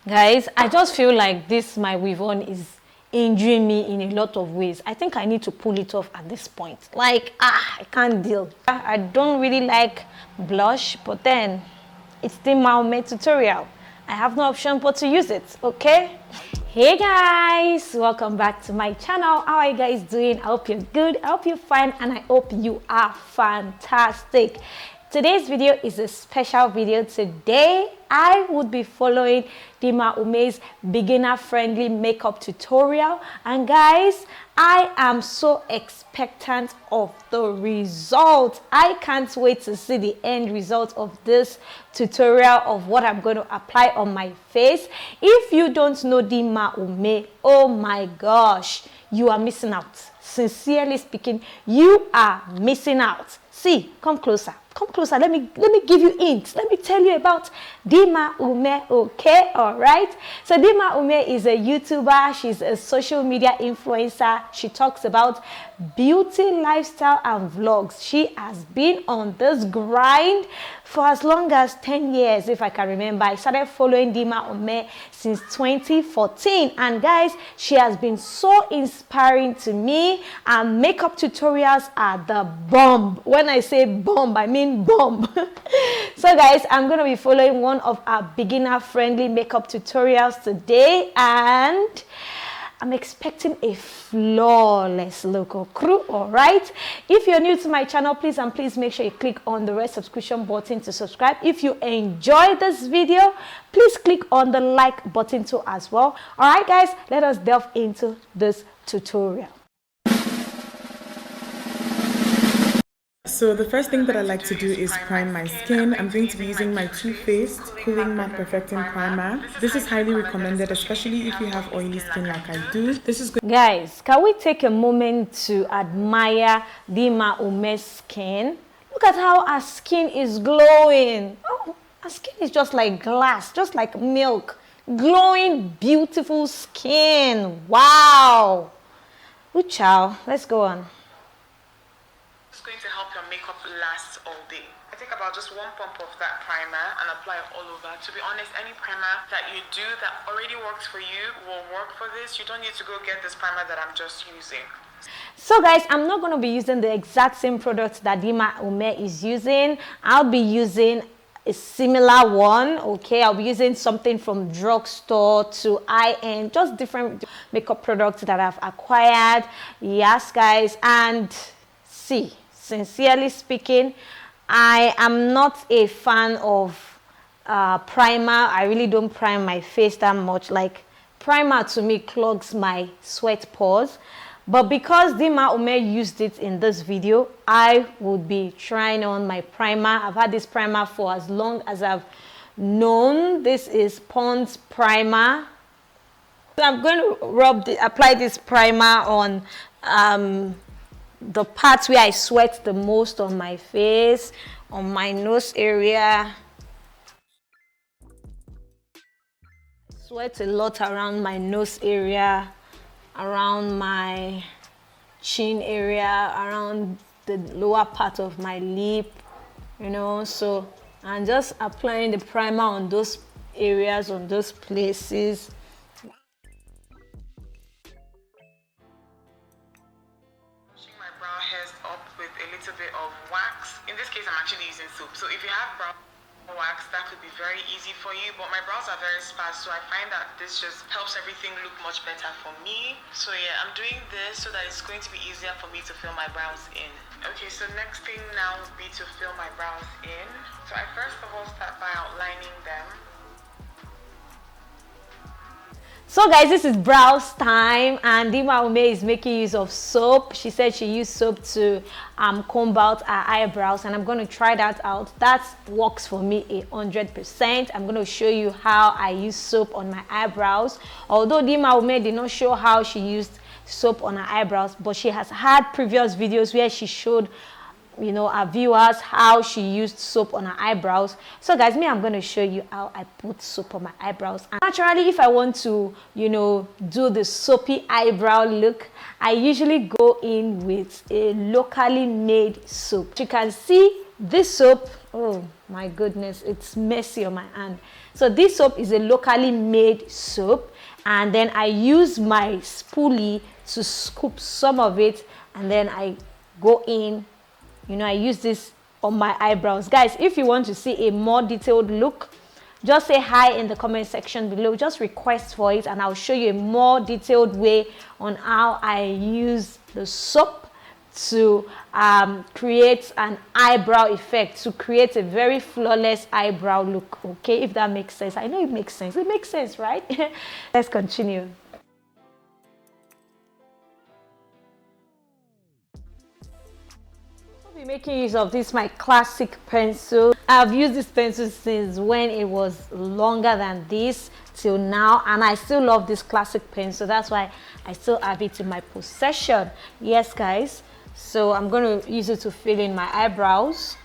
Guys, I just feel like this my weave on is injuring me in a lot of ways. I think I need to pull it off at this point. Like, I can't deal. I don't really like blush, but then it's the Dimma tutorial. I have no option but to use it, okay? Hey guys, welcome back to my channel. How are you guys doing? I hope you're good, I hope you're fine, and I hope you are fantastic. Today's video is a special video. Today I would be following UMEH'S beginner-friendly makeup tutorial, and guys, I am so expectant of the result. I can't wait to see the end result of this tutorial of what I'm going to apply on my face. If you don't know UMEH'S, oh my gosh, you are missing out. Sincerely speaking, you are missing out. See, come closer. Come closer. Let me give you hints. Let me tell you about UMEH'S, okay? All right. So UMEH'S is a YouTuber. She's a social media influencer. She talks about beauty, lifestyle, and vlogs. She has been on this grind for as long as 10 years, if I can remember. I started following UMEH'S since 2014. And guys, she has been so inspiring to me. And makeup tutorials are the bomb. When I say bomb, I mean bomb. So guys, I'm going to be following one of our beginner-friendly makeup tutorials today. And I'm expecting a flawless look or crew, all right? If you're new to my channel, please make sure you click on the red subscription button to subscribe. If you enjoy this video, please click on the like button too as well. All right, guys, let us delve into this tutorial. So the first thing that I like to do is prime my skin. I'm going to be using my Too Faced Cooling Matte Perfecting Primer. This is highly recommended, especially if you have oily skin like I do. This is good. Guys, can we take a moment to admire UMEH'S skin? Look at how our skin is glowing. Oh, our skin is just like glass, just like milk. Glowing, beautiful skin. Wow. Good child. Let's go on. It's going to help your makeup last all day. I take about just one pump of that primer and apply it all over. To be honest, any primer that you do that already works for you will work for this. You don't need to go get this primer that I'm just using. So guys, I'm not going to be using the exact same product that UMEH'S is using. I'll be using a similar one, okay? I'll be using something from drugstore to high-end, just different makeup products that I've acquired. Yes, guys, and see, sincerely speaking, I am not a fan of primer. I really don't prime my face that much. Like, primer to me clogs my sweat pores. But because UMEH'S used it in this video, I would be trying on my primer. I've had this primer for as long as I've known. This is Pond's primer. So I'm going to apply this primer on the parts where I sweat the most on my face, on my nose area. I sweat a lot around my nose area, around my chin area, around the lower part of my lip, you know. So I'm just applying the primer on those areas, on those places. A little bit of wax. In this case, I'm actually using soap. So if you have brow wax, that could be very easy for you, but my brows are very sparse, so I find that this just helps everything look much better for me. So yeah, I'm doing this so that it's going to be easier for me to fill my brows in. Okay, so next thing now would be to fill my brows in. So I first of all start by outlining them. So guys, this is brows time, and UMEH'S is making use of soap. She said she used soap to comb out her eyebrows, and I'm going to try that out. That works for me 100%. I'm going to show you how I use soap on my eyebrows. Although UMEH'S did not show how she used soap on her eyebrows, but she has had previous videos where she showed, you know, our viewers how she used soap on her eyebrows. So guys, I'm going to show you how I put soap on my eyebrows. And naturally, if I want to, you know, do the soapy eyebrow look, I usually go in with a locally made soap. You can see This soap, oh my goodness, it's messy on my hand. So this soap is a locally made soap, and then I use my spoolie to scoop some of it, and then I go in, you know, I use this on my eyebrows. Guys, if you want to see a more detailed look, just say hi in the comment section below. Just request for it, and I'll show you a more detailed way on how I use the soap to create an eyebrow effect, to create a very flawless eyebrow look. Okay, if that makes sense. I know it makes sense. It makes sense, right? Let's continue. I'll be making use of this, my classic pencil. I've used this pencil since when it was longer than this till now, and I still love this classic pencil. That's why I still have it in my possession. Yes, guys. So I'm going to use it to fill in my eyebrows.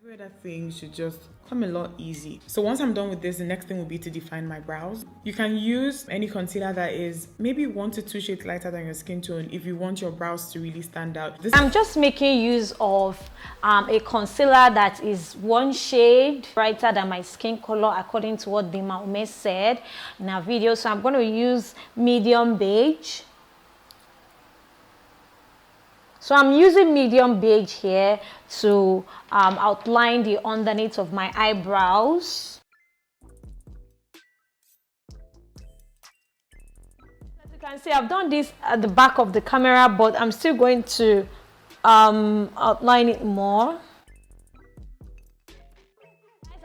Every other thing should just come a lot easy. So once I'm done with this, the next thing will be to define my brows. You can use any concealer that is maybe 1 to 2 shades lighter than your skin tone if you want your brows to really stand out. I'm just making use of a concealer that is 1 shade brighter than my skin color, according to what Dimma said in our video. So I'm going to use medium beige. So I'm using medium beige here to outline the underneath of my eyebrows. As you can see, I've done this at the back of the camera, but I'm still going to outline it more.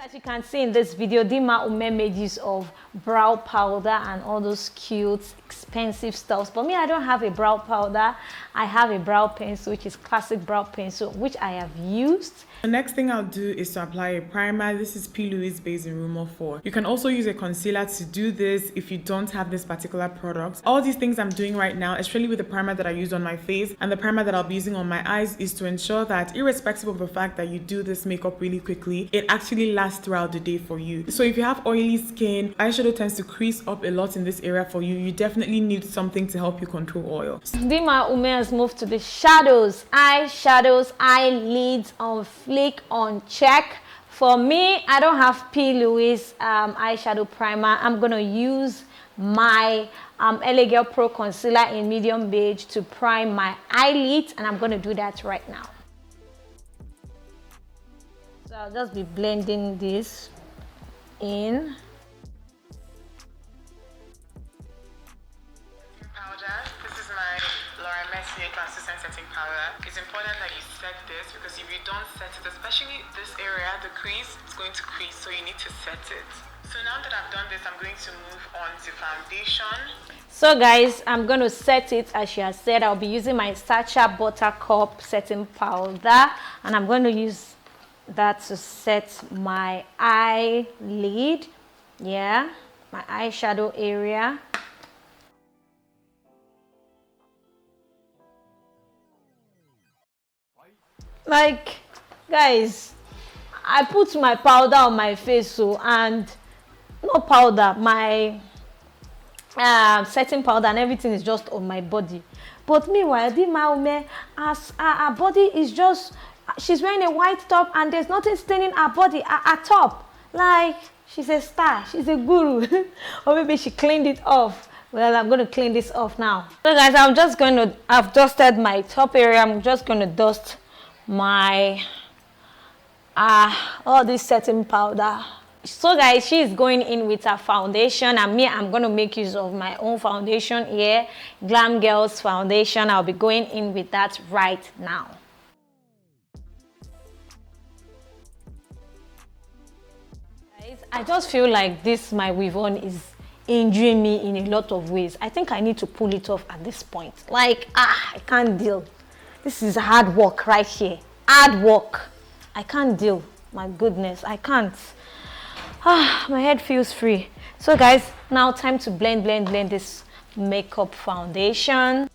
As you can see in this video, Dimma made use of brow powder and all those cute, expensive stuff. But me, I don't have a brow powder. I have a brow pencil, which is classic brow pencil, which I have used. The next thing I'll do is to apply a primer. This is P. Louise Base in Rumor 4. You can also use a concealer to do this if you don't have this particular product. All these things I'm doing right now, especially with the primer that I used on my face and the primer that I'll be using on my eyes, is to ensure that irrespective of the fact that you do this makeup really quickly, it actually lasts throughout the day for you. So if you have oily skin, eyeshadow tends to crease up a lot in this area for you. You definitely need something to help you control oil. Dimma has moved to the shadows, eyeshadows, eyelids on flick, on check. For me, I don't have P. Louise eyeshadow primer. I'm gonna use my LA Girl Pro concealer in medium beige to prime my eyelids, and I'm gonna do that right now. So I'll just be blending this in. Setting powder. It's important that you set this, because if you don't set it, especially this area, the crease, it's going to crease, so you need to set it. So now that I've done this, I'm going to move on to foundation. So guys, I'm going to set it as she has said. I'll be using my Sacha Buttercup setting powder, and I'm going to use that to set my eyelid, yeah, my eyeshadow area. Like, guys, I put my powder on my face, so, and not powder, my setting powder and everything is just on my body. But meanwhile, Dimma, as her body is just, she's wearing a white top and there's nothing staining her body at top. Like, she's a star, she's a guru. Or maybe she cleaned it off. Well, I'm going to clean this off now. So guys, I've dusted my top area. I'm just going to dust my all this setting powder. So guys, she's going in with her foundation, and me, I'm going to make use of my own foundation here, Glam Girls foundation. I'll be going in with that right now. Guys, I just feel like this my weave on is injuring me in a lot of ways. I think I need to pull it off at this point. Like, I can't deal. This is hard work right here. Hard work. I can't deal. My goodness, I can't. My head feels free. So guys, now time to blend this makeup foundation.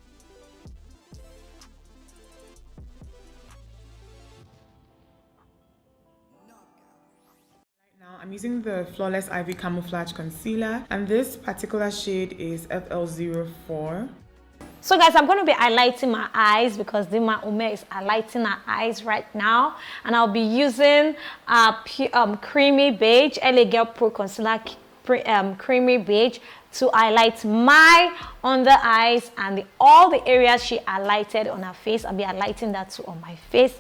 Now I'm using the Flawless Ivy Camouflage Concealer, and this particular shade is FL04. So guys, I'm going to be highlighting my eyes because Dimma is highlighting her eyes right now. And I'll be using Creamy Beige, LA Girl Pro Concealer Creamy Beige to highlight my under eyes and all the areas she highlighted on her face. I'll be highlighting that too on my face.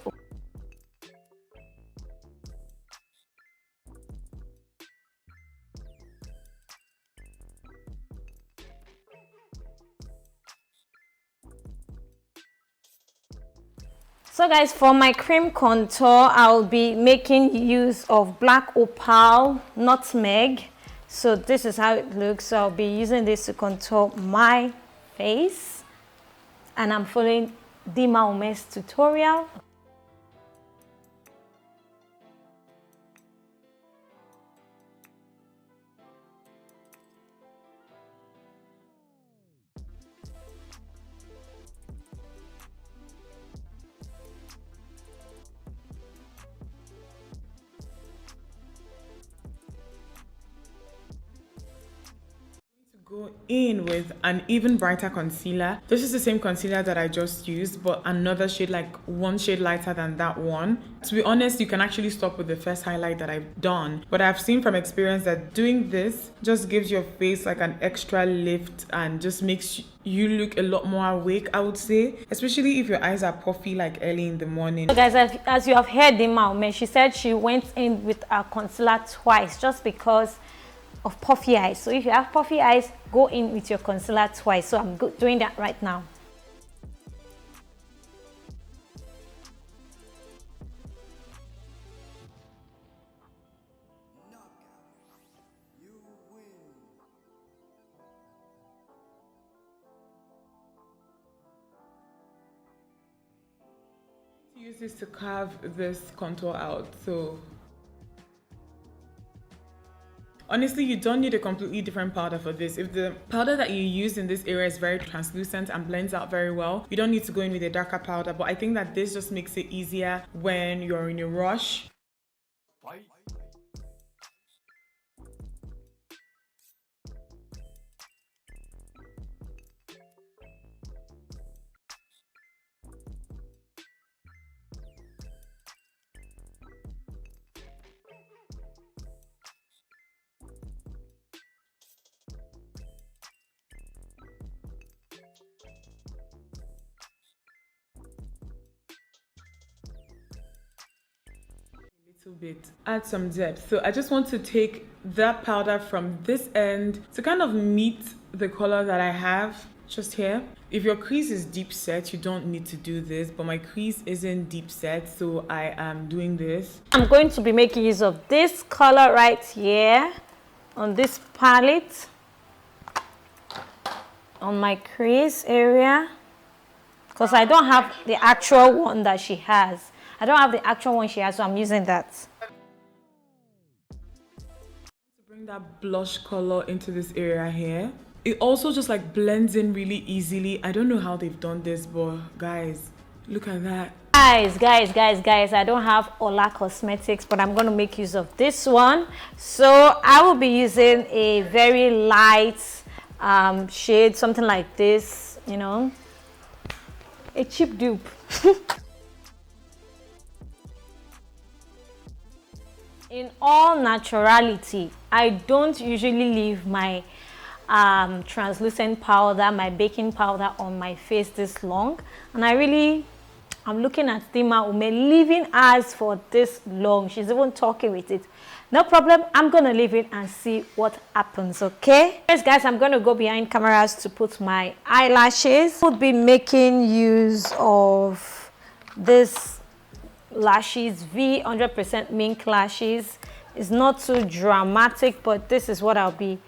So guys, for my cream contour, I'll be making use of Black Opal Nutmeg. So this is how it looks. So I'll be using this to contour my face. And I'm following Dimma's tutorial. Go in with an even brighter concealer. This is the same concealer that I just used, but another shade, like one shade lighter than that one. To be honest, you can actually stop with the first highlight that I've done, but I've seen from experience that doing this just gives your face like an extra lift and just makes you look a lot more awake, I would say, especially if your eyes are puffy like early in the morning. So guys, as you have heard Dimma, she said she went in with a concealer twice just because of puffy eyes. So if you have puffy eyes, go in with your concealer twice. So I'm doing that right now. Use this to carve this contour out. So honestly, you don't need a completely different powder for this. If the powder that you use in this area is very translucent and blends out very well, you don't need to go in with a darker powder. But I think that this just makes it easier when you're in a rush. Bit, add some depth. So I just want to take that powder from this end to kind of meet the color that I have just here. If your crease is deep set, you don't need to do this, but my crease isn't deep set, so I am doing this. I'm going to be making use of this color right here on this palette on my crease area because I don't have the actual one that she has. I don't have the actual one she has, so I'm using that. To bring that blush color into this area here. It also just like blends in really easily. I don't know how they've done this, but guys, look at that. Guys, I don't have Ola Cosmetics, but I'm going to make use of this one. So I will be using a very light shade, something like this, you know, a cheap dupe. In all naturality, I don't usually leave my translucent powder, my baking powder on my face this long. And I'm looking at Dimma leaving ours for this long. She's even talking with it. No problem, I'm going to leave it and see what happens, okay? Yes, guys, I'm going to go behind cameras to put my eyelashes. I'll be making use of this lashes, V 100% mink lashes. It's not too dramatic, but this is what I'll be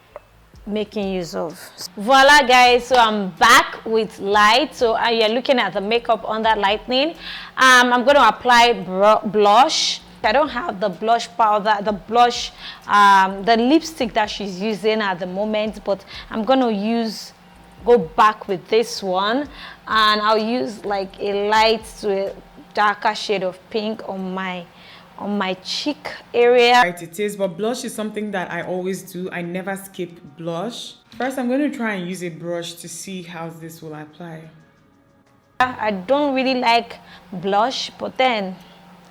making use of. Voila guys, so I'm back with light. So you're looking at the makeup under lightning. I'm going to apply blush. I don't have the blush powder, the blush, the lipstick that she's using at the moment, but I'm going to go back with this one, and I'll use like a light to a darker shade of pink on my on my cheek area. Right, it is, but blush is something that I always do. I never skip blush. First, I'm going to try and use a brush to see how this will apply. I don't really like blush, but then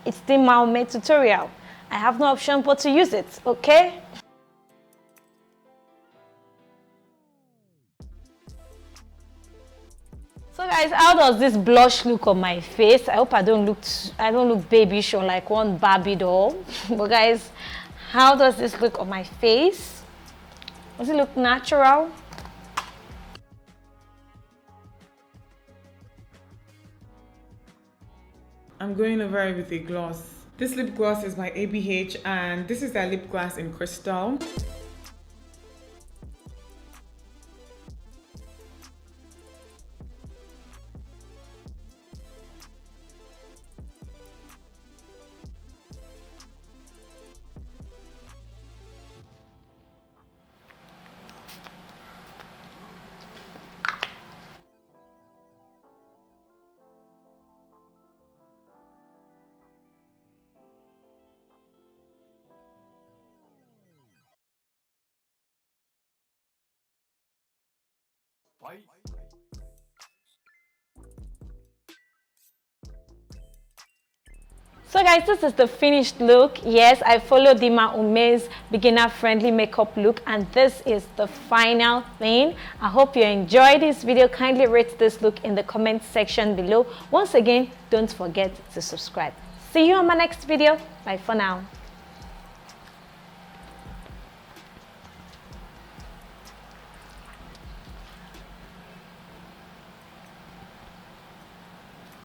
it's the Dimma tutorial. I have no option but to use it, okay? So guys, how does this blush look on my face? I hope I don't look babyish or like one Barbie doll. But guys, how does this look on my face? Does it look natural? I'm going over it with a gloss. This lip gloss is by ABH and this is their lip gloss in crystal. So guys, this is the finished look. Yes, I followed UMEH'S beginner friendly makeup look, and this is the final thing. I hope you enjoyed this video. Kindly rate this look in the comment section below. Once again, don't forget to subscribe. See you on my next video. Bye for now.